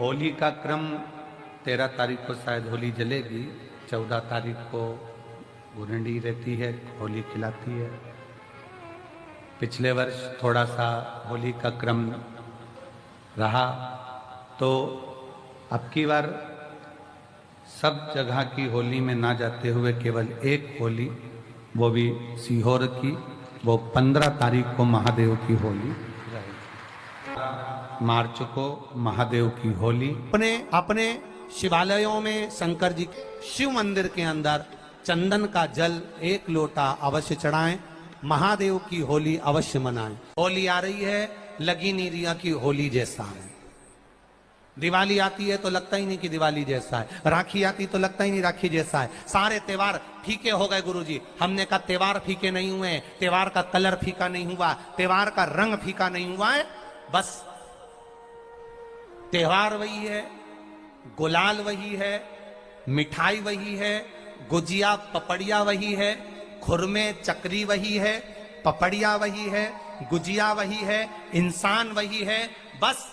होली का क्रम 13 तारीख को शायद होली जलेगी, 14 तारीख को गुरंडी रहती है, होली खिलाती है। पिछले वर्ष थोड़ा सा होली का क्रम रहा, तो अब की बार सब जगह की होली में ना जाते हुए केवल एक होली, वो भी सीहोर की, वो 15 तारीख को महादेव की होली, मार्च को महादेव की होली। अपने अपने शिवालयों में शंकर जी शिव मंदिर के अंदर चंदन का जल 1 लोटा अवश्य चढ़ाएं, महादेव की होली अवश्य मनाएं। होली आ रही है, लगी नहीं रिया की होली जैसा है। दिवाली आती है तो लगता ही नहीं कि दिवाली जैसा है, राखी आती तो लगता ही नहीं राखी जैसा है। सारे त्योहार फीके हो गए गुरुजी। हमने कहा त्योहार फीके नहीं हुए, त्योहार का कलर फीका नहीं हुआ, त्योहार का रंग फीका नहीं हुआ है, बस त्योहार वही है, गुलाल वही है, मिठाई वही है, गुजिया पपड़िया वही है, खुरमे चकरी वही है, पपड़िया वही है, गुजिया वही है, इंसान वही है। बस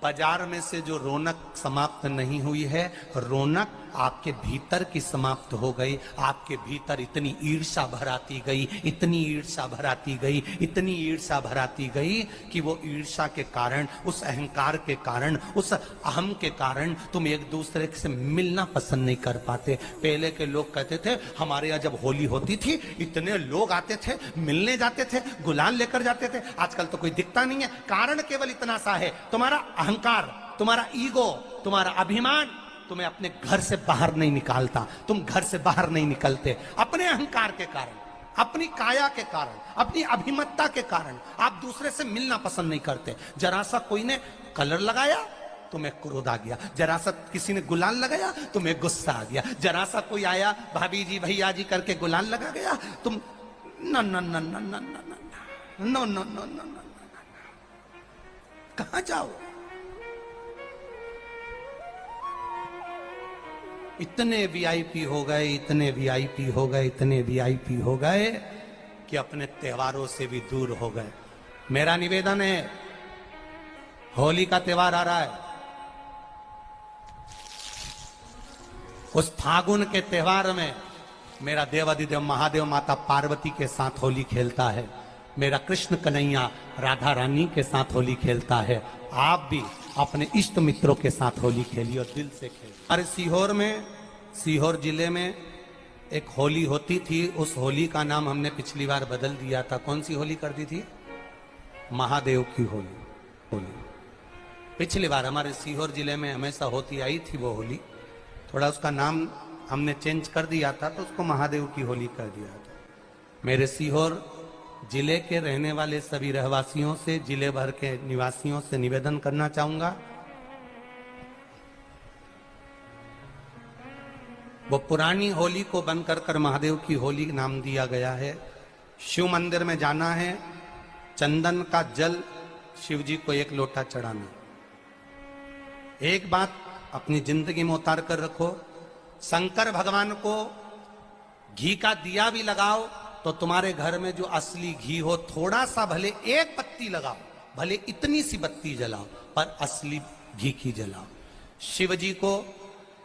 बाजार में से जो रौनक समाप्त नहीं हुई है, रौनक आपके भीतर की समाप्त हो गई। आपके भीतर इतनी ईर्ष्या भराती गई, इतनी ईर्ष्या भराती गई, इतनी ईर्ष्या भराती गई कि वो ईर्ष्या के कारण, उस अहंकार के कारण, उस अहम के कारण तुम एक दूसरे से मिलना पसंद नहीं कर पाते। पहले के लोग कहते थे हमारे यहाँ जब होली होती थी इतने लोग आते थे, मिलने जाते थे, गुलाल लेकर जाते थे। आजकल तो कोई दिखता नहीं है। कारण केवल इतना सा है, तुम्हारा अहंकार, तुम्हारा ईगो, तुम्हारा अभिमान तुम्हें अपने घर से बाहर नहीं निकालता। तुम घर से बाहर नहीं निकलते अपने अहंकार के कारण, अपनी काया के कारण, अपनी अभिमतता के कारण। आप दूसरे से मिलना पसंद नहीं करते। जरा सा कोई ने कलर लगाया तुम्हें क्रोध आ गया, जरा सा किसी ने गुलाल लगाया तुम्हें गुस्सा आ गया, जरा सा कोई आया भाभी जी भैया जी करके गुलाल लगा गया, तुम न न न न न न न न न कहां जाओ। इतने वीआईपी हो गए, इतने वीआईपी हो गए, इतने वीआईपी हो गए कि अपने त्योहारों से भी दूर हो गए। मेरा निवेदन है, होली का त्योहार आ रहा है, उस फागुन के त्योहार में मेरा देवाधिदेव महादेव माता पार्वती के साथ होली खेलता है, मेरा कृष्ण कन्हैया राधा रानी के साथ होली खेलता है। आप भी अपने इष्ट मित्रों के साथ होली खेलिए और दिल से खेलिए। अरे सीहोर में, सीहोर जिले में एक होली होती थी, उस होली का नाम हमने पिछली बार बदल दिया था। कौन सी होली कर दी थी? महादेव की होली। पिछली बार हमारे सीहोर जिले में हमेशा होती आई थी वो होली, थोड़ा उसका नाम हमने चेंज कर दिया था तो उसको महादेव की होली कर दिया था। मेरे सीहोर जिले के रहने वाले सभी रहवासियों से, जिले भर के निवासियों से निवेदन करना चाहूंगा, वो पुरानी होली को बंद कर महादेव की होली नाम दिया गया है। शिव मंदिर में जाना है, चंदन का जल शिव जी को 1 लोटा चढ़ाना। एक बात अपनी जिंदगी में उतार कर रखो, शंकर भगवान को घी का दिया भी लगाओ तो तुम्हारे घर में जो असली घी हो, थोड़ा सा भले 1 पत्ती लगाओ, भले इतनी सी बत्ती जलाओ, पर असली घी की जलाओ। शिव जी को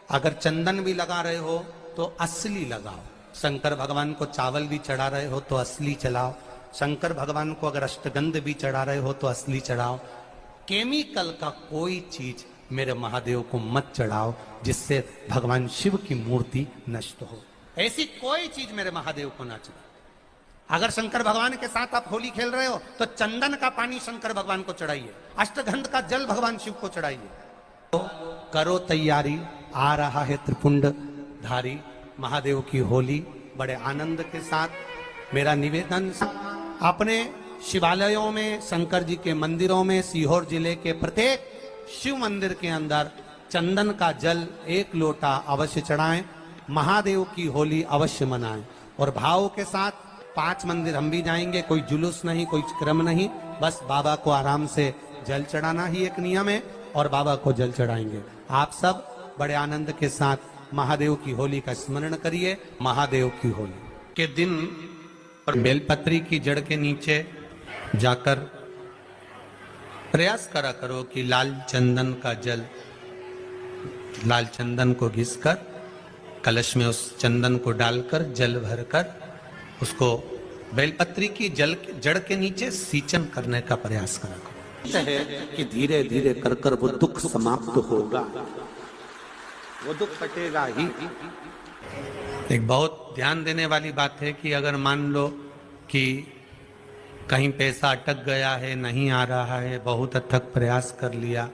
अगर चंदन भी लगा रहे हो तो असली लगाओ। शंकर भगवान को चावल भी चढ़ा रहे हो तो असली चढ़ाओ। शंकर भगवान को अगर अष्टगंध भी चढ़ा रहे हो तो असली चढ़ाओ। केमिकल का कोई चीज मेरे महादेव को मत चढ़ाओ जिससे भगवान शिव की मूर्ति नष्ट हो। ऐसी कोई चीज मेरे महादेव को ना चढ़ाओ। अगर शंकर भगवान के साथ आप होली खेल रहे हो तो चंदन का पानी शंकर भगवान को चढ़ाइए, अष्टगंध का जल भगवान शिव को चढ़ाइए। तो करो तैयारी, आ रहा है त्रिपुंड धारी महादेव की होली। बड़े आनंद के साथ मेरा निवेदन, अपने शिवालयों में, शंकर जी के मंदिरों में, सीहोर जिले के प्रत्येक शिव मंदिर के अंदर चंदन का जल 1 लोटा अवश्य चढ़ाएं, महादेव की होली अवश्य मनाएं। और भाव के साथ 5 मंदिर हम भी जाएंगे, कोई जुलूस नहीं, कोई क्रम नहीं, बस बाबा को आराम से जल चढ़ाना ही एक नियम है और बाबा को जल चढ़ाएंगे। आप सब बड़े आनंद के साथ महादेव की होली का स्मरण करिए। महादेव की होली के दिन और बेलपत्री की जड़ के नीचे जाकर प्रयास करा करो कि लाल चंदन का जल लाल चंदन को घिसकर कलश में उस चंदन को डालकर जल भरकर उसको बेलपत्री की जड़ के नीचे सींचन करने का प्रयास करा करो। है कि धीरे धीरे कर कर वो दुख समाप्त होगा, वो दुख कटेगा ही। एक बहुत ध्यान देने वाली बात है कि अगर मान लो कि कहीं पैसा अटक गया है, नहीं आ रहा है, बहुत अथक प्रयास कर लिया,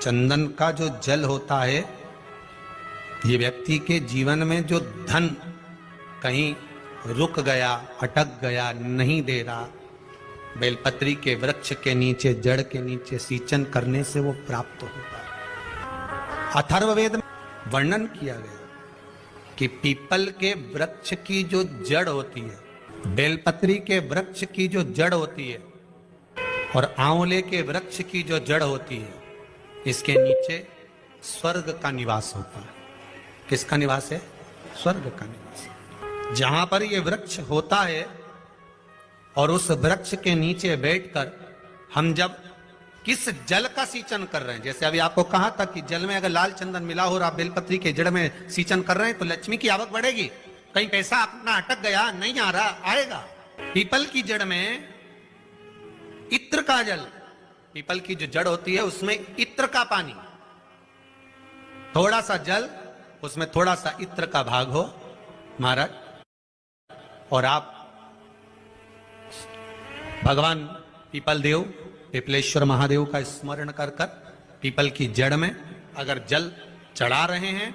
चंदन का जो जल होता है ये व्यक्ति के जीवन में जो धन कहीं रुक गया, अटक गया, नहीं दे रहा, बेलपत्री के वृक्ष के नीचे, जड़ के नीचे सींचन करने से वो प्राप्त होता है। अथर्ववेद में वर्णन किया गया कि पीपल के वृक्ष की जो जड़ होती है, बेलपत्री के वृक्ष की जो जड़ होती है और आंवले के वृक्ष की जो जड़ होती है, इसके नीचे स्वर्ग का निवास होता है। किसका निवास है? स्वर्ग का निवास। जहां पर ये वृक्ष होता है और उस वृक्ष के नीचे बैठकर हम जब किस जल का सींचन कर रहे हैं, जैसे अभी आपको कहा था कि जल में अगर लाल चंदन मिला हो और आप बेलपत्री के जड़ में सींचन कर रहे हैं तो लक्ष्मी की आवक बढ़ेगी। कहीं पैसा अपना अटक गया, नहीं आ रहा, आएगा। पीपल की जड़ में इत्र का जल, पीपल की जो जड़ होती है उसमें इत्र का पानी, थोड़ा सा जल, उसमें थोड़ा सा इत्र का भाग हो महाराज, और आप भगवान पीपल देव, पिपलेश्वर महादेव का स्मरण कर कर पीपल की जड़ में अगर जल चढ़ा रहे हैं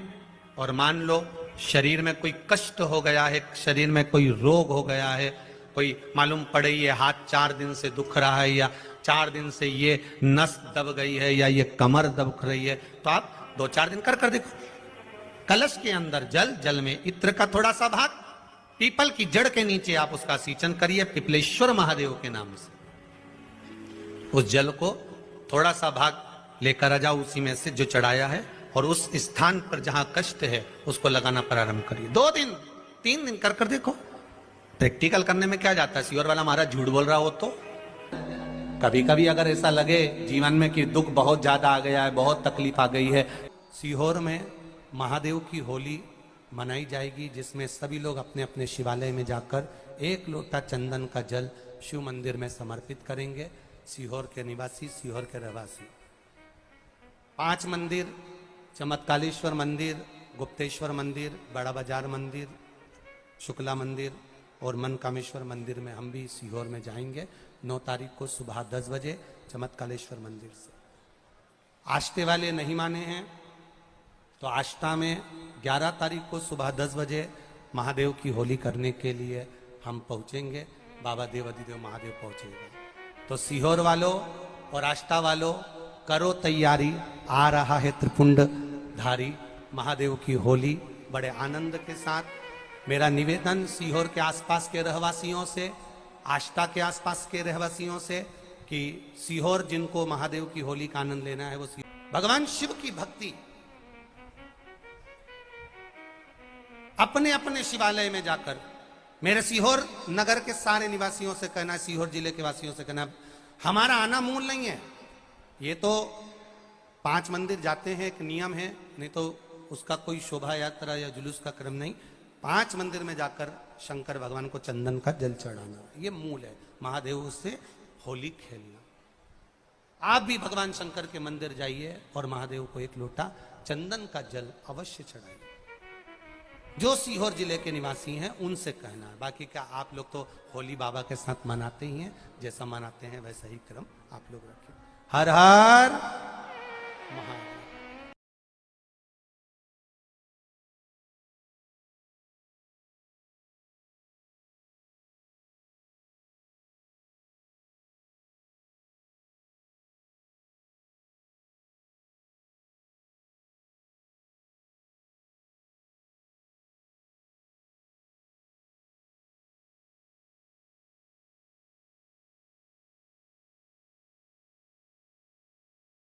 और मान लो शरीर में कोई कष्ट हो गया है, शरीर में कोई रोग हो गया है, कोई मालूम पड़े ये हाथ 4 दिन से दुख रहा है या 4 दिन से ये नस दब गई है या ये कमर दब रही है, तो आप 2-4 दिन कर कर देखो। कलश के अंदर जल, जल में इत्र का थोड़ा सा भाग, पीपल की जड़ के नीचे आप उसका सींचन करिए पिपलेश्वर महादेव के नाम से। उस जल को थोड़ा सा भाग लेकर आ जाओ उसी में से जो चढ़ाया है, और उस स्थान पर जहां कष्ट है उसको लगाना प्रारंभ करिए। 2 दिन 3 दिन कर कर देखो। प्रैक्टिकल करने में क्या जाता है? सीहोर वाला महाराज झूठ बोल रहा हो तो कभी कभी अगर ऐसा लगे जीवन में कि दुख बहुत ज्यादा आ गया है, बहुत तकलीफ आ गई है, सीहोर में महादेव की होली मनाई जाएगी, जिसमें सभी लोग अपने अपने शिवालय में जाकर 1 लोटा चंदन का जल शिव मंदिर में समर्पित करेंगे। सीहोर के निवासी, सीहोर के रहवासी 5 मंदिर, चमत्कालेश्वर मंदिर, गुप्तेश्वर मंदिर, बड़ा बाजार मंदिर, शुक्ला मंदिर और मनकामेश्वर मंदिर में हम भी सीहोर में जाएंगे 9 तारीख को सुबह 10 बजे चमत्कालेश्वर मंदिर से। आष्टे वाले नहीं माने हैं तो आष्टा में 11 तारीख को सुबह 10 बजे महादेव की होली करने के लिए हम पहुंचेंगे। बाबा देव अधिदेव महादेव पहुंचेगा। तो सीहोर वालों और आष्टा वालों करो तैयारी, आ रहा है त्रिपुंड धारी महादेव की होली बड़े आनंद के साथ। मेरा निवेदन सीहोर के आसपास के रहवासियों से, आष्टा के आसपास के रहवासियों से कि सीहोर जिनको महादेव की होली का आनंद लेना है वो भगवान शिव की भक्ति अपने अपने शिवालय में जाकर, मेरे सीहोर नगर के सारे निवासियों से कहना, सीहोर जिले के वासियों से कहना, हमारा आना मूल नहीं है। ये तो 5 मंदिर जाते हैं, एक नियम है, नहीं तो उसका कोई शोभा यात्रा या जुलूस का क्रम नहीं। 5 मंदिर में जाकर शंकर भगवान को चंदन का जल चढ़ाना, ये मूल है। महादेव से होली खेलना। आप भी भगवान शंकर के मंदिर जाइए और महादेव को 1 लोटा चंदन का जल अवश्य चढ़ाइए। जो सीहोर जिले के निवासी हैं उनसे कहना है। बाकी क्या आप लोग तो होली बाबा के साथ मनाते ही हैं, जैसा मनाते हैं वैसा ही क्रम आप लोग रखें। हर हर महादेव।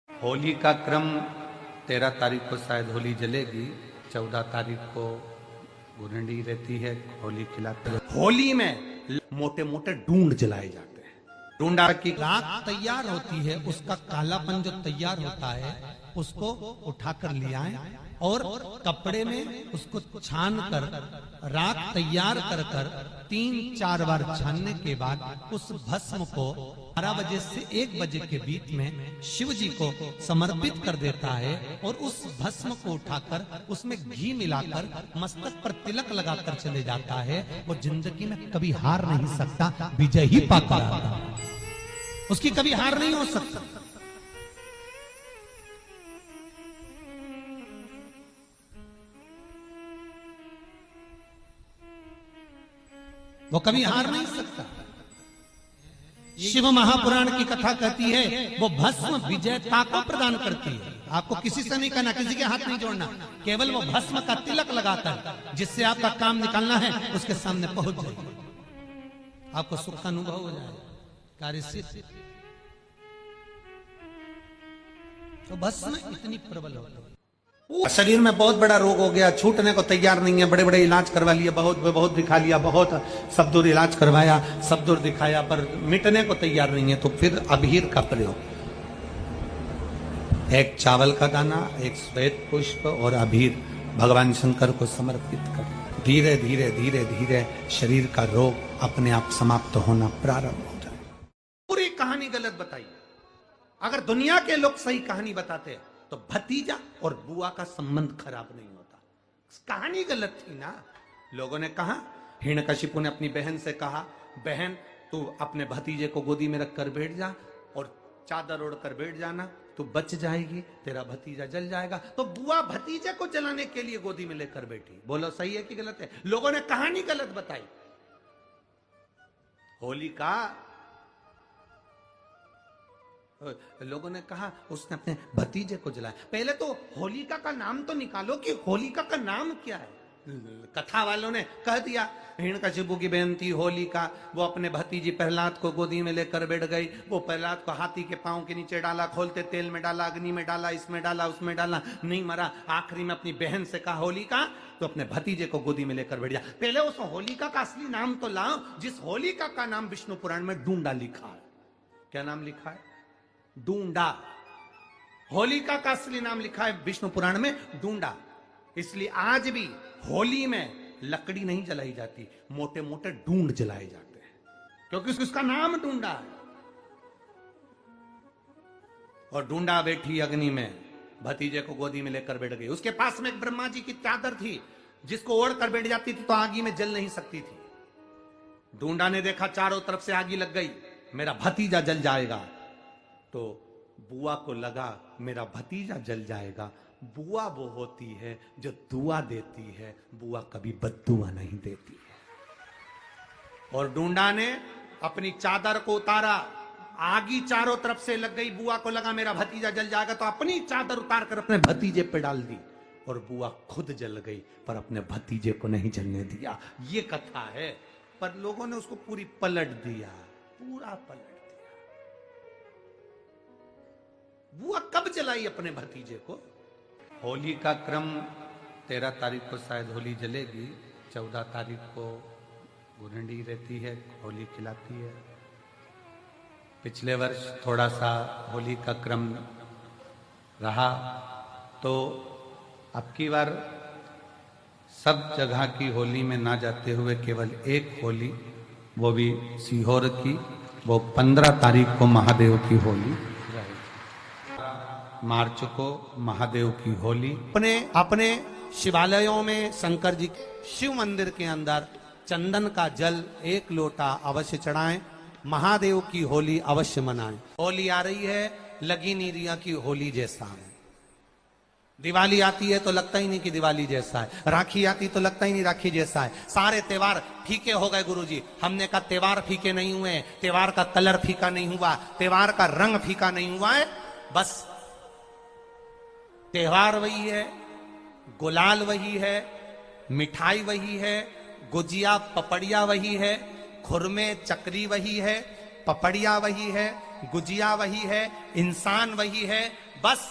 होली का क्रम 13 तारीख को शायद होली जलेगी, 14 तारीख को गुरंडी रहती है, होली खिलाते हैं। होली में मोटे मोटे ढूंढ जलाए जाते हैं। ढूंढा की राख तैयार होती है, उसका कालापन जो तैयार होता है उसको उठाकर ले आए और कपड़े में उसको छान कर राख तैयार कर कर 3-4 बार छानने के बाद उस भस्म को 12 बजे से 1 बजे के बीच में शिव जी को समर्पित कर देता है और उस भस्म को उठाकर उसमें घी मिलाकर मस्तक पर तिलक लगाकर चले जाता है। वो जिंदगी में कभी हार नहीं सकता, विजय ही पाकर आता, उसकी कभी हार नहीं हो सकता। वो कभी हार नहीं सकता। शिव महापुराण की कथा कहती है वो भस्म विजयता को प्रदान करती है। आपको किसी से नहीं करना, किसी के हाथ नहीं जोड़ना, केवल वो भस्म का तिलक लगाकर जिससे आपका काम निकालना है उसके सामने पहुंच जाए, आपको सुख का अनुभव हो जाए, कार्य सिद्ध। तो भस्म इतनी प्रबल होती है। शरीर में बहुत बड़ा रोग हो गया, छूटने को तैयार नहीं है, बड़े बड़े इलाज करवा लिया, बहुत दिखा लिया, बहुत सब दूर इलाज करवाया, सब दूर दिखाया, पर मिटने को तैयार नहीं है। तो फिर अबीर का प्रयोग, एक चावल का दाना, एक श्वेत पुष्प और अबीर भगवान शंकर को समर्पित कर धीरे धीरे धीरे धीरे शरीर का रोग अपने आप समाप्त होना प्रारंभ हो जाए। पूरी कहानी गलत बताई। अगर दुनिया के लोग सही कहानी बताते तो भतीजा और बुआ का संबंध खराब नहीं होता। कहानी गलत थी ना। लोगों ने कहा, हिरण्यकशिपु ने अपनी बहन से कहा, बहन तू अपने भतीजे को गोदी में रखकर बैठ जा और चादर ओढ़कर बैठ जाना, तू बच जाएगी, तेरा भतीजा जल जाएगा। तो बुआ भतीजे को जलाने के लिए गोदी में लेकर बैठी। बोलो सही है कि गलत है? लोगों ने कहानी गलत बताई। होलिका, लोगों ने कहा उसने अपने भतीजे को जलाया। पहले तो होलिका का नाम तो निकालो कि होलिका का नाम क्या है। कथा वालों ने कह दिया हिरण्यकशिपु की बहन थी होलिका, वो अपने भतीजी प्रहलाद को गोदी में लेकर बैठ गई। वो प्रहलाद को हाथी के पांव के नीचे डाला, खोलते तेल में डाला, अग्नि में डाला, इसमें डाला, उसमें डाला, नहीं मरा। आखिरी में अपनी बहन से कहा होलिका, तो अपने भतीजे को गोदी में लेकर बैठ जा। पहले उस होलिका का असली नाम तो लाओ, जिस होलिका का नाम विष्णु पुराण में डूंडा लिखा है। क्या नाम लिखा है? डूंडा। होलिका का असली नाम लिखा है विष्णु पुराण में डूंडा। इसलिए आज भी होली में लकड़ी नहीं जलाई जाती, मोटे मोटे डूंड जलाए जाते हैं, क्योंकि उसका नाम डूंडा है। और डूंडा बैठी अग्नि में, भतीजे को गोदी में लेकर बैठ गई। उसके पास में एक ब्रह्मा जी की चादर थी, जिसको ओढ़ कर बैठ जाती थी तो आगी में जल नहीं सकती थी। डूंडा ने देखा चारों तरफ से आगी लग गई, मेरा भतीजा जल जाएगा। तो बुआ को लगा मेरा भतीजा जल जाएगा। बुआ वो होती है जो दुआ देती है, बुआ कभी बद्दुआ नहीं देती है। और डूंडा ने अपनी चादर को उतारा, आगी चारों तरफ से लग गई। बुआ को लगा मेरा भतीजा जल जाएगा, तो अपनी चादर उतार कर अपने भतीजे पे डाल दी और बुआ खुद जल गई, पर अपने भतीजे को नहीं जलने दिया। ये कथा है, पर लोगों ने उसको पूरी पलट दिया, पूरा पलट दिया। बुआ कब जलाई अपने भतीजे को? होली का क्रम 13 तारीख को शायद होली जलेगी, 14 तारीख को गुरंडी रहती है, होली खिलाती है। पिछले वर्ष थोड़ा सा होली का क्रम रहा, तो अब की बार सब जगह की होली में ना जाते हुए केवल एक होली, वो भी सीहोर की, वो 15 तारीख को महादेव की होली, मार्च को महादेव की होली। अपने शिवालयों में शंकर जी शिव मंदिर के अंदर चंदन का जल 1 लोटा अवश्य चढ़ाएं। महादेव की होली अवश्य मनाएं। होली आ रही है, लगी नहीं रिया की होली जैसा है। दिवाली आती है तो लगता ही नहीं कि दिवाली जैसा है। राखी आती तो लगता ही नहीं राखी जैसा है। सारे त्योहार फीके हो गए गुरुजी। हमने कहा त्योहार फीके नहीं हुए, त्योहार का कलर फीका नहीं हुआ, त्योहार का रंग फीका नहीं हुआ है। बस त्योहार वही है, गुलाल वही है, मिठाई वही है, गुजिया पपड़िया वही है, खुरमे चकरी वही है, पपड़िया वही है, गुजिया वही है, इंसान वही है। बस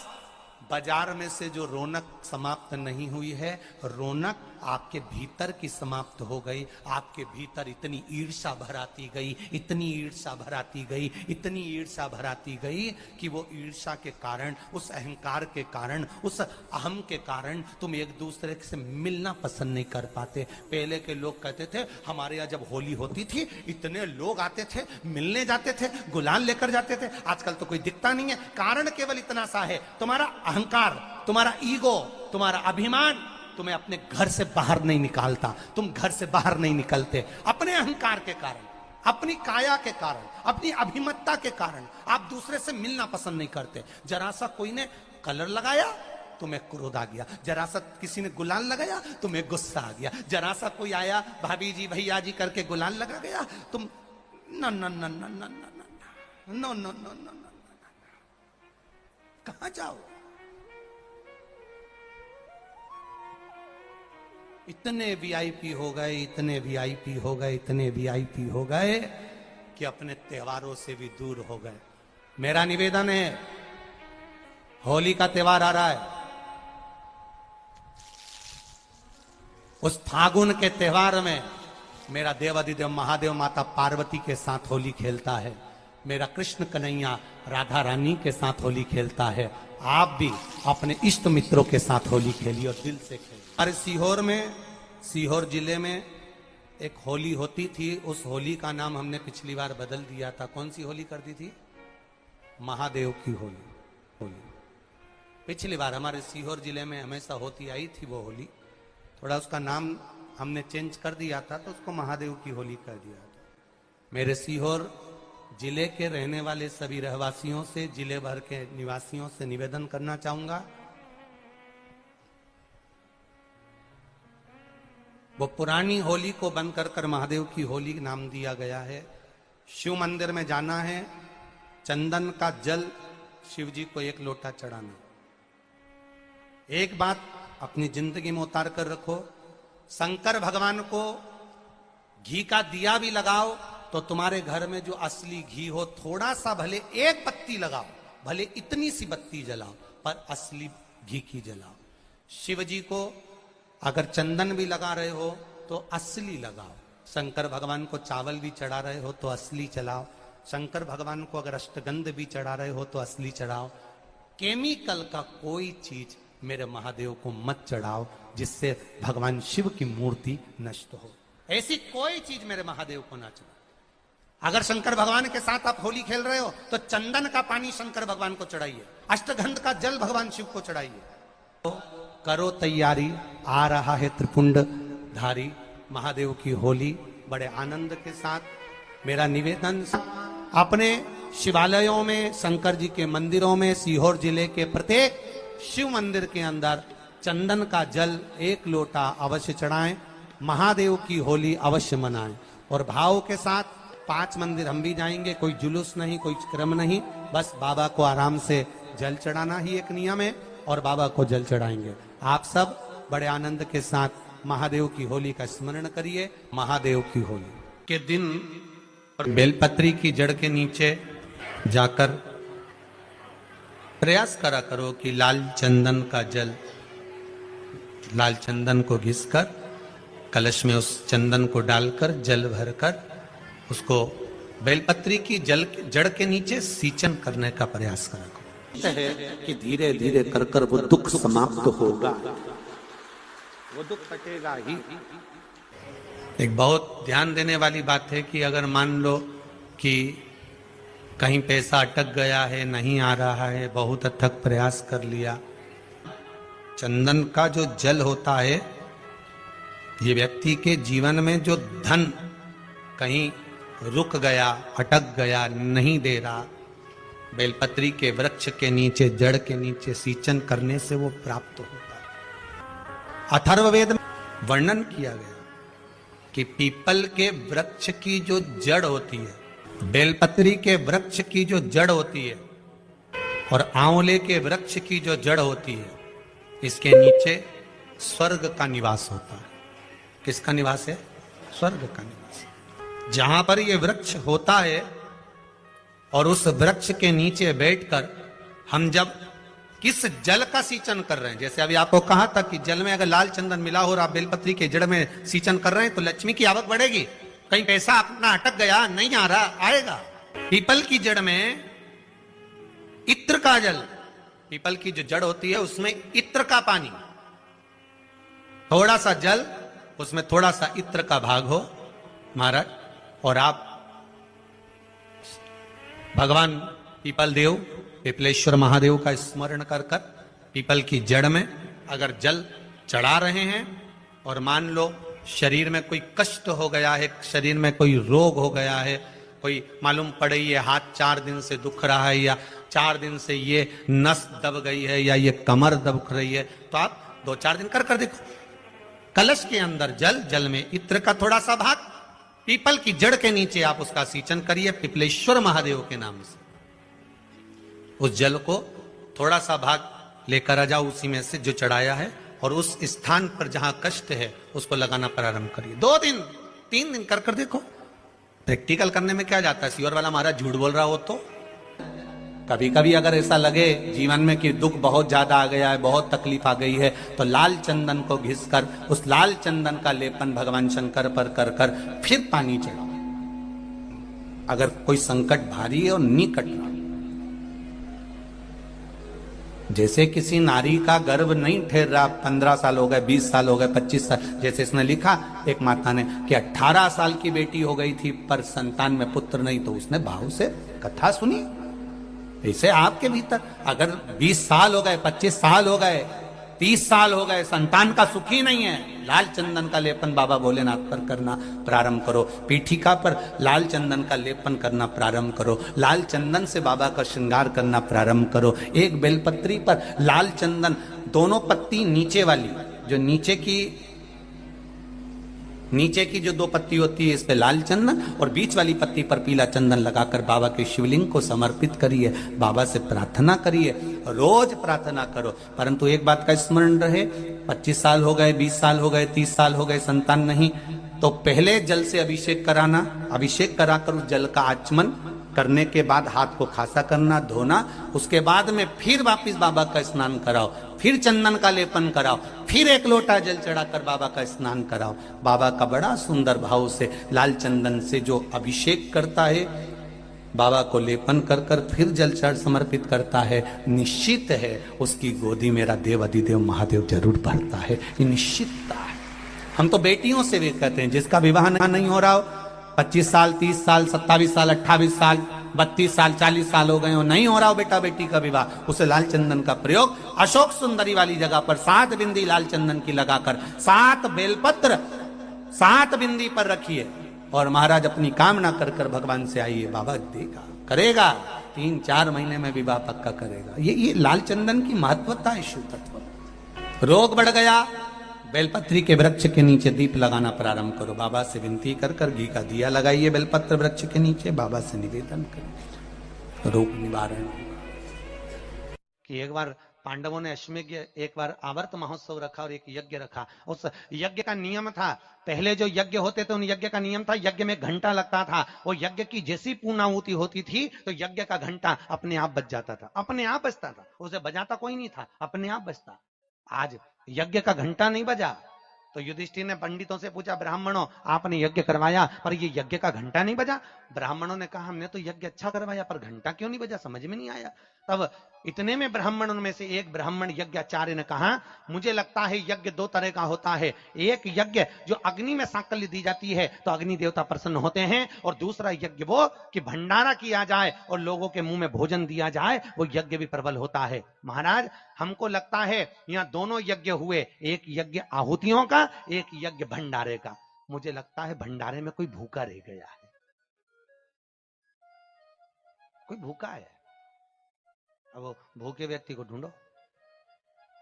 बाजार में से जो रौनक समाप्त नहीं हुई है, रौनक आपके भीतर की समाप्त हो गई। आपके भीतर इतनी ईर्ष्या भराती गई, इतनी ईर्ष्या भराती गई, इतनी ईर्ष्या भराती गई कि वो ईर्ष्या के कारण, उस अहंकार के कारण, उस अहम के कारण तुम एक दूसरे से मिलना पसंद नहीं कर पाते। पहले के लोग कहते थे हमारे यहाँ जब होली होती थी इतने लोग आते थे, मिलने जाते थे, गुलाल लेकर जाते थे। आजकल तो कोई दिखता नहीं है। कारण केवल इतना सा है, तुम्हारा अहंकार, तुम्हारा ईगो, तुम्हारा अभिमान तुम्हें अपने घर से बाहर नहीं निकालता। तुम घर से बाहर नहीं निकलते अपने अहंकार के कारण, अपनी काया के कारण, अपनी अभिमतता के कारण। आप दूसरे से मिलना पसंद नहीं करते। जरा सा कोई ने कलर लगाया तुम्हें क्रोध आ गया, जरा सा किसी ने गुलाल लगाया तुम्हें गुस्सा आ गया, जरा सा कोई आया भाभी जी भैया जी करके गुलाल लगा गया, तुम न न न न न न नो नो नो नो, कहां जाओ? इतने वीआईपी हो गए, इतने वीआईपी हो गए, इतने वीआईपी हो गए कि अपने त्योहारों से भी दूर हो गए। मेरा निवेदन है, होली का त्योहार आ रहा है, उस फागुन के त्योहार में मेरा देवाधिदेव महादेव माता पार्वती के साथ होली खेलता है, मेरा कृष्ण कन्हैया राधा रानी के साथ होली खेलता है। आप भी अपने इष्ट मित्रों के साथ होली खेलिए और दिल से खेलिए। अरे सीहोर में, सीहोर जिले में एक होली होती थी। उस होली का नाम हमने पिछली बार बदल दिया था। कौन सी होली कर दी थी? महादेव की होली। पिछली बार हमारे सीहोर जिले में हमेशा होती आई थी वो होली, थोड़ा उसका नाम हमने चेंज कर दिया था तो उसको महादेव की होली कर दिया था। मेरे सीहोर जिले के रहने वाले सभी रहवासियों से, जिले भर के निवासियों से निवेदन करना चाहूंगा, वो पुरानी होली को बंद कर महादेव की होली नाम दिया गया है। शिव मंदिर में जाना है, चंदन का जल शिव जी को 1 लोटा चढ़ाना। एक बात अपनी जिंदगी में उतार कर रखो, शंकर भगवान को घी का दिया भी लगाओ तो तुम्हारे घर में जो असली घी हो, थोड़ा सा भले 1 पत्ती लगाओ, भले इतनी सी बत्ती जलाओ, पर असली घी की जलाओ। शिव जी को अगर चंदन भी लगा रहे हो तो असली लगाओ। शंकर भगवान को चावल भी चढ़ा रहे हो तो असली चढ़ाओ। शंकर भगवान को अगर अष्टगंध भी चढ़ा रहे हो तो असली चढ़ाओ। केमिकल का कोई चीज मेरे महादेव को मत चढ़ाओ जिससे भगवान शिव की मूर्ति नष्ट हो। ऐसी कोई चीज मेरे महादेव को ना चढ़ाओ। अगर शंकर भगवान के साथ आप होली खेल रहे हो तो चंदन का पानी शंकर भगवान को चढ़ाइए, अष्टगंध का जल भगवान शिव को चढ़ाइए। तो करो तैयारी, आ रहा है त्रिपुंड धारी महादेव की होली। बड़े आनंद के साथ मेरा निवेदन, अपने शिवालयों में, शंकर जी के मंदिरों में, सीहोर जिले के प्रत्येक शिव मंदिर के अंदर चंदन का जल 1 लोटा अवश्य चढ़ाएं, महादेव की होली अवश्य मनाएं। और भाव के साथ 5 मंदिर हम भी जाएंगे, कोई जुलूस नहीं, कोई क्रम नहीं, बस बाबा को आराम से जल चढ़ाना ही एक नियम है और बाबा को जल चढ़ाएंगे। आप सब बड़े आनंद के साथ महादेव की होली का स्मरण करिए। महादेव की होली के दिन बेलपत्री की जड़ के नीचे जाकर प्रयास करा करो कि लाल चंदन का जल, लाल चंदन को घिसकर कलश में उस चंदन को डालकर जल भरकर उसको बेलपत्री की जड़ के नीचे सींचन करने का प्रयास करा करो। है कि धीरे धीरे कर कर वो दुख समाप्त होगा, वो दुख कटेगा ही। एक बहुत ध्यान देने वाली बात है कि अगर मान लो कि कहीं पैसा अटक गया है, नहीं आ रहा है, बहुत अथक प्रयास कर लिया, चंदन का जो जल होता है ये व्यक्ति के जीवन में जो धन कहीं रुक गया, अटक गया, नहीं दे रहा, बेलपत्री के वृक्ष के नीचे, जड़ के नीचे सींचन करने से वो प्राप्त होता है। अथर्ववेद में वर्णन किया गया कि पीपल के वृक्ष की जो जड़ होती है, बेलपत्री के वृक्ष की जो जड़ होती है और आंवले के वृक्ष की जो जड़ होती है, इसके नीचे स्वर्ग का निवास होता है। किसका निवास है? स्वर्ग का निवास। जहां पर ये वृक्ष होता है और उस वृक्ष के नीचे बैठकर हम जब किस जल का सींचन कर रहे हैं। जैसे अभी आपको कहा था कि जल में अगर लाल चंदन मिला हो और आप बेलपत्री के जड़ में सींचन कर रहे हैं तो लक्ष्मी की आवक बढ़ेगी। कहीं पैसा अपना अटक गया, नहीं आ रहा, आएगा। पीपल की जड़ में इत्र का जल, पीपल की जो जड़ होती है उसमें इत्र का पानी, थोड़ा सा जल, उसमें थोड़ा सा इत्र का भाग हो महाराज, और आप भगवान पीपल देव, पिपलेश्वर महादेव का स्मरण कर कर पीपल की जड़ में अगर जल चढ़ा रहे हैं, और मान लो शरीर में कोई कष्ट हो गया है, शरीर में कोई रोग हो गया है, कोई मालूम पड़े ये हाथ 4 दिन से दुख रहा है, या 4 दिन से ये नस दब गई है, या ये कमर दब रही है, तो आप 2-4 दिन कर कर देखो। कलश के अंदर जल, जल में इत्र का थोड़ा सा भाग, पीपल की जड़ के नीचे आप उसका सींचन करिए पिपलेश्वर महादेव के नाम से। उस जल को थोड़ा सा भाग लेकर आ जाओ उसी में से जो चढ़ाया है, और उस स्थान पर जहां कष्ट है उसको लगाना प्रारंभ करिए। 2 दिन 3 दिन कर कर देखो। प्रैक्टिकल करने में क्या जाता है, सियोर वाला महाराज झूठ बोल रहा हो तो। कभी कभी अगर ऐसा लगे जीवन में कि दुख बहुत ज्यादा आ गया है, बहुत तकलीफ आ गई है, तो लाल चंदन को घिसकर उस लाल चंदन का लेपन भगवान शंकर पर कर कर फिर पानी चढ़ाओ। अगर कोई संकट भारी है और निकट रहा, जैसे किसी नारी का गर्भ नहीं ठहर रहा, 15 साल हो गए, 20 साल हो गए, 25 साल, जैसे इसने लिखा एक माता ने कि 18 साल की बेटी हो गई थी पर संतान में पुत्र नहीं, तो उसने भाव से कथा सुनी। ऐसे आपके भीतर अगर 20 साल हो गए, 25 साल हो गए, 30 साल हो गए, संतान का सुख ही नहीं है, लाल चंदन का लेपन बाबा भोलेनाथ पर करना प्रारंभ करो। पीठिका पर लाल चंदन का लेपन करना प्रारंभ करो। लाल चंदन से बाबा का श्रृंगार करना प्रारंभ करो। एक बेलपत्री पर लाल चंदन, दोनों पत्ती नीचे वाली, जो नीचे की जो 2 पत्ती होती है इस पे लाल चंदन, और बीच वाली पत्ती पर पीला चंदन लगाकर बाबा के शिवलिंग को समर्पित करिए। बाबा से प्रार्थना करिए, रोज प्रार्थना करो। परंतु एक बात का स्मरण रहे, 25 साल हो गए, 20 साल हो गए, 30 साल हो गए, संतान नहीं, तो पहले जल से अभिषेक कराना, अभिषेक कराकर उस जल का आचमन करने के बाद हाथ को खासा करना, धोना, उसके बाद में फिर वापिस बाबा का स्नान कराओ, फिर चंदन का लेपन कराओ, फिर 1 लोटा जल चढ़ाकर बाबा का स्नान कराओ। बाबा का बड़ा सुंदर भाव से लाल चंदन से जो अभिषेक करता है, बाबा को लेपन कर कर फिर जल चढ़ समर्पित करता है, निश्चित है उसकी गोदी मेरा देव अधिदेव महादेव जरूर भरता है। ये निश्चितता है। हम तो बेटियों से भी कहते हैं, जिसका विवाह नहीं हो रहा हो, 25 साल, 30 साल, 27 साल, 28 साल, 32 साल, 40 साल हो गए हो, नहीं हो रहा हो बेटा बेटी का विवाह, उसे लाल चंदन का प्रयोग अशोक सुंदरी वाली जगह पर 7 बिंदी लाल चंदन की लगाकर 7 बेलपत्र 7 बिंदी पर रखिए, और महाराज अपनी कामना कर कर भगवान से आइए, बाबा देगा, करेगा, 3-4 महीने में विवाह पक्का करेगा। ये लाल चंदन की महत्वता है शिव तत्व। रोग बढ़ गया, बेलपत्री के वृक्ष के नीचे दीप लगाना प्रारंभ करो। बाबा से विनती कर कर घी का दिया लगाइए बेलपत्र वृक्ष के नीचे, बाबा से निवेदन करिए, रोग निवारण। कि एक बार पांडवों ने अश्वमेध, एक बार आवर्त महोत्सव रखा और एक यज्ञ रखा। उस यज्ञ का नियम था, पहले जो यज्ञ होते थे उन यज्ञ का नियम था, यज्ञ में घंटा लगता था, वो यज्ञ की जैसी पूर्णाहुति होती थी तो यज्ञ का घंटा अपने आप बज जाता था, अपने आप बजता था, उसे बजाता कोई नहीं था, अपने आप बजता। आज यज्ञ का घंटा नहीं बजा, तो युधिष्ठिर ने पंडितों से पूछा, ब्राह्मणों आपने यज्ञ करवाया पर ये यज्ञ का घंटा नहीं बजा। ब्राह्मणों ने कहा हमने तो यज्ञ अच्छा करवाया पर घंटा क्यों नहीं बजा, समझ में नहीं आया। तब इतने में ब्राह्मणों में से एक ब्राह्मण यज्ञाचार्य ने कहा, मुझे लगता है यज्ञ 2 तरह का होता है, एक यज्ञ जो अग्नि में सांकल्य दी जाती है तो अग्नि देवता प्रसन्न होते हैं, और दूसरा यज्ञ वो कि भंडारा किया जाए और लोगों के मुंह में भोजन दिया जाए, वो यज्ञ भी प्रबल होता है। महाराज हमको लगता है यहाँ दोनों यज्ञ हुए, एक यज्ञ आहुतियों का, एक यज्ञ भंडारे का। मुझे लगता है भंडारे में कोई भूखा रह गया है, कोई भूखा है। अब वो भूखे व्यक्ति को ढूंढो।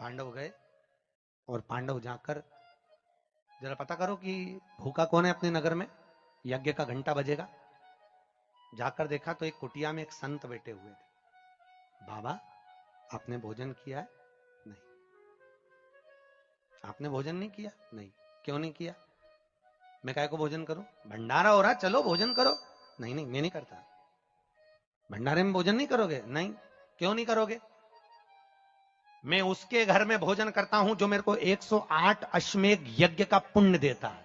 पांडव गए और पांडव जाकर जरा पता करो कि भूखा कौन है अपने नगर में, यज्ञ का घंटा बजेगा। जाकर देखा तो एक कुटिया में एक संत बैठे हुए थे। बाबा आपने भोजन किया है? नहीं। आपने भोजन नहीं किया? नहीं। क्यों नहीं किया? मैं काय को भोजन करूं, भंडारा हो रहा, चलो भोजन करो। नहीं नहीं मैं नहीं करता। भंडारे में भोजन नहीं करोगे? नहीं। क्यों नहीं करोगे? मैं उसके घर में भोजन करता हूं जो मेरे को 108 अश्वमेध यज्ञ का पुण्य देता है।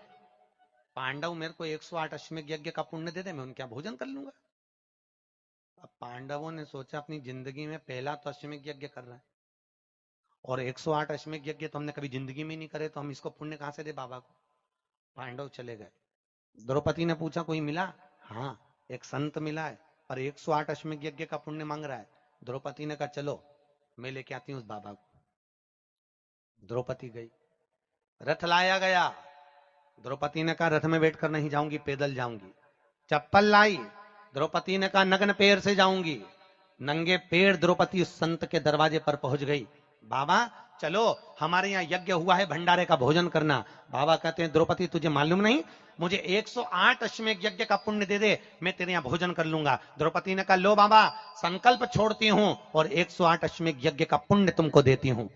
पांडव मेरे को 108 अश्वमेध यज्ञ का पुण्य दे दे, मैं उनके यहाँ भोजन कर लूंगा। अब पांडवों ने सोचा अपनी जिंदगी में पहला तो अश्वमेध यज्ञ कर रहा है, और 108 अश्वमेध यज्ञ तो हमने कभी जिंदगी में नहीं करे, तो हम इसको पुण्य कहां से दे बाबा को। पांडव चले गए। द्रौपदी ने पूछा कोई मिला? हाँ, एक संत मिला है, पर 108 अश्वमेध यज्ञ का पुण्य मांग रहा है। द्रौपदी ने कहा चलो मैं लेके आती हूँ उस बाबा को। द्रौपदी गई, रथ लाया गया। द्रौपदी ने कहा रथ में बैठकर नहीं जाऊंगी, पैदल जाऊंगी। चप्पल लाई, द्रौपदी ने कहा नग्न पैर से जाऊंगी। नंगे पैर द्रौपदी उस संत के दरवाजे पर पहुंच गई। बाबा चलो, हमारे यहाँ यज्ञ हुआ है, भंडारे का भोजन करना। बाबा कहते हैं द्रौपदी तुझे मालूम नहीं, मुझे 108 अश्वमेध यज्ञ का पुण्य दे दे, मैं तेरे यहाँ भोजन कर लूंगा। द्रौपदी ने कहा लो बाबा, संकल्प छोड़ती हूं और 108 अश्वमेध यज्ञ का पुण्य तुमको देती हूं।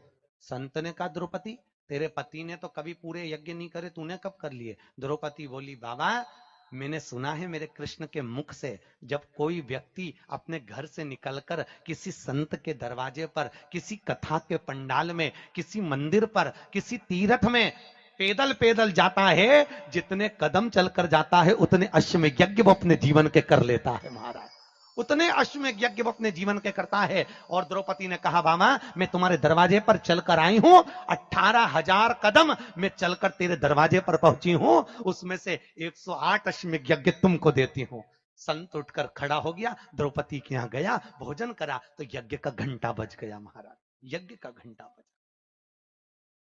संत ने कहा द्रौपदी तेरे पति ने तो कभी पूरे यज्ञ नहीं करे, तूने कब कर लिए? द्रौपदी बोली बाबा मैंने सुना है मेरे कृष्ण के मुख से, जब कोई व्यक्ति अपने घर से निकलकर किसी संत के दरवाजे पर, किसी कथा के पंडाल में, किसी मंदिर पर, किसी तीर्थ में पैदल पैदल जाता है, जितने कदम चलकर जाता है उतने अश्वमेध यज्ञ वो अपने जीवन के कर लेता है महाराज, उतने अश्वमेध यज्ञ वो अपने जीवन के करता है। और द्रौपदी ने कहा बाबा मैं तुम्हारे दरवाजे पर चलकर आई हूं, 18,000 कदम मैं चलकर तेरे दरवाजे पर पहुंची हूं, उसमें से 108 अश्वमेध यज्ञ तुमको देती हूं। संत उठकर खड़ा हो गया, द्रौपदी के यहां गया, भोजन करा, तो यज्ञ का घंटा बज गया महाराज, यज्ञ का घंटा बजा।